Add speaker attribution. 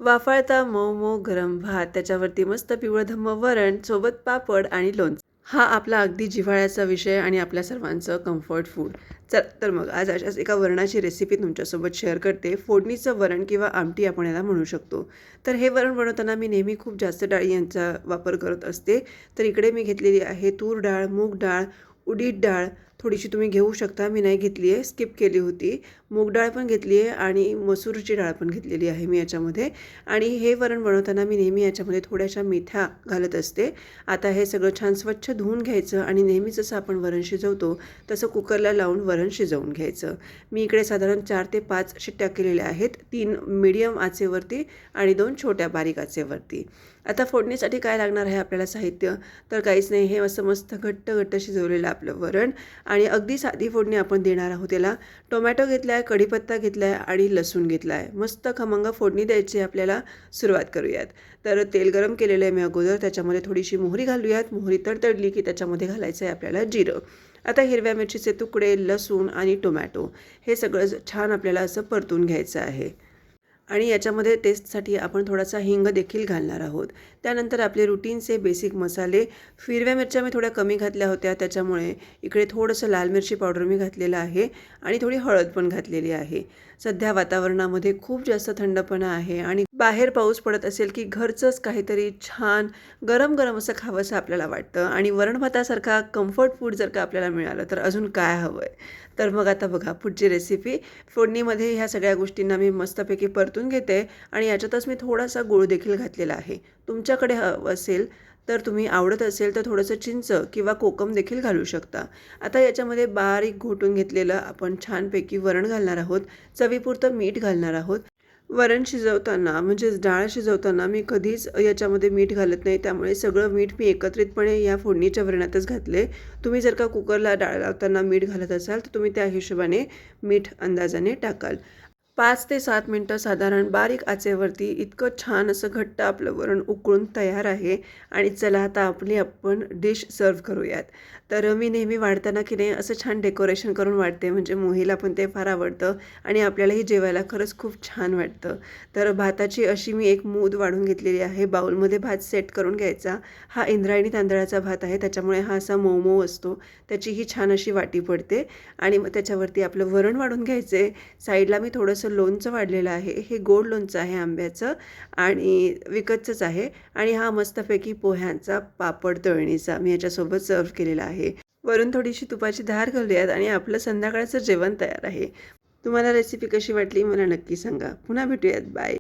Speaker 1: वाफाळता मऊ मऊ गरम भात, त्याच्यावरती मस्त पिवळधम्म वरण, सोबत पापड आणि लोणचं. हा आपला अगदी जिव्हाळ्याचा विषय आणि आपल्या सर्वांचं कम्फर्ट फूड. चल तर मग आज अशाच एका वरणाची रेसिपी तुमच्यासोबत शेअर करते. फोडणीचं वरण किंवा आमटी आपण याला म्हणू शकतो. तर हे वरण बनवताना मी नेहमी खूप जास्त डाळी यांचा वापर करत असते. तर इकडे मी घेतलेली आहे तूर डाळ, मूग डाळ, उडीद डाळ थोडीशी तुम्ही घेऊ शकता. मी नाही घेतली आहे, स्किप केली होती. मूग डाळ पण घेतली आहे आणि मसूरची डाळ पण घेतलेली आहे मी याच्यामध्ये. आणि हे वरण बनवताना मी नेहमी याच्यामध्ये थोड्याशा मेथ्या घालत असते. आता हे सगळं छान स्वच्छ धुवून घ्यायचं आणि नेहमी जसं आपण वरण शिजवतो तसं कुकरला लावून वरण शिजवून घ्यायचं. मी इकडे साधारण 4 ते 5 शिट्ट्या केलेल्या आहेत. 3 मीडियम आचेवरती आणि 2 छोट्या बारीक आचेवरती. आता फोडणीसाठी काय लागणार आहे आपल्याला साहित्य, तर काहीच नाही. हे असं मस्त घट्ट घट्ट शिजवलेलं आपलं वरण आणि अगदी साधी फोडणी आपण देणार आहोत त्याला. टोमॅटो घेतला आहे, कढीपत्ता घेतला आहे आणि लसूण घेतला आहे. मस्त खमंग फोडणी द्यायची आपल्याला. सुरुवात करूयात. तर तेल गरम केलेलं आहे मी अगोदर. त्याच्यामध्ये थोडीशी मोहरी घालूयात. मोहरी तडतडली की त्याच्यामध्ये घालायचं आहे आपल्याला जिरं. आता हिरव्या मिरचीचे तुकडे, लसूण आणि टोमॅटो हे सगळं छान आपल्याला असं परतून घ्यायचं आहे. आणि याच्यामध्ये टेस्टसाठी आपण थोडासा हिंग देखील घालणार आहोत. त्यानंतर आपले रुटीनचे बेसिक मसाले. हिरव्या मिरच्या मी थोड्या कमी घातल्या होत्या, त्याच्यामुळे इकडे थोडंसं लाल मिरची पावडर मी घातलेलं आहे आणि थोडी हळद पण घातलेली आहे. सध्या वातावरणामध्ये खूप जास्त थंडपणा आहे आणि बाहेर पाऊस पडत असेल की घरचंच काहीतरी छान गरम गरम असं खावंसं आपल्याला वाटतं आणि वरण भातासारखा कम्फर्ट फूड जर का आपल्याला मिळालं तर अजून काय हवं आहे. तर मग आता बघा पुढची रेसिपी. फोडणीमध्ये ह्या सगळ्या गोष्टींना मी मस्तपैकी परतून घेते आणि याच्यातच मी थोडासा गूळ देखील घातलेला आहे. तुमच्याकडे हवं असेल तर तुम्ही आवडत असेल तर थोडंसं चिंच किंवा कोकम देखील घालू शकता. आता याच्यामध्ये बारीक घोटून घेतलेलं आपण छानपैकी वरण घालणार आहोत. चवीपुरतं मीठ घालणार आहोत. वरण शिजवताना म्हणजेच डाळ शिजवताना मी कधीच याच्यामध्ये मीठ घालत नाही, त्यामुळे सगळं मीठ मी एकत्रितपणे या फोडणीच्या वरणातच घातले. तुम्ही जर का कुकरला डाळ लावताना मीठ घालत असाल तर तुम्ही त्या हिशोबाने मीठ अंदाजाने टाकाल. 5 ते 7 मिनटं साधारण बारीक आचेवरती इतकं छान असं घट्ट आपलं वरण उकळून तयार आहे. आणि चला आता आपण डिश सर्व करूयात. तर मी नेहमी वाढताना की नाही असं छान डेकोरेशन करून वाढते, म्हणजे मोहीला पण ते फार आवडतं आणि आपल्यालाही जेवायला खरंच खूप छान वाटतं. तर भाताची अशी मी एक मूद वाढून घेतलेली आहे. बाउलमध्ये भात सेट करून घ्यायचा. हा इंद्रायणी तांदळाचा भात आहे, त्याच्यामुळे हा असा मऊ मऊ असतो. त्याची ही छान अशी वाटी पडते आणि मग त्याच्यावरती आपलं वरण वाढून घ्यायचे. साईडला मी थोडंसं लोणचं वाढलेलं आहे. हे गोड लोणचं आहे आंब्याचं आणि विकतचंच आहे. आणि हा मस्तपैकी पोह्यांचा पापड तळणीचा मी याच्यासोबत सर्व केलेला आहे. वरून थोडीशी तुपाची धार घालूयात आणि आपलं संध्याकाळचं जेवण तयार आहे. तुम्हाला रेसिपी कशी वाटली मला नक्की सांगा. पुन्हा भेटूयात. बाय.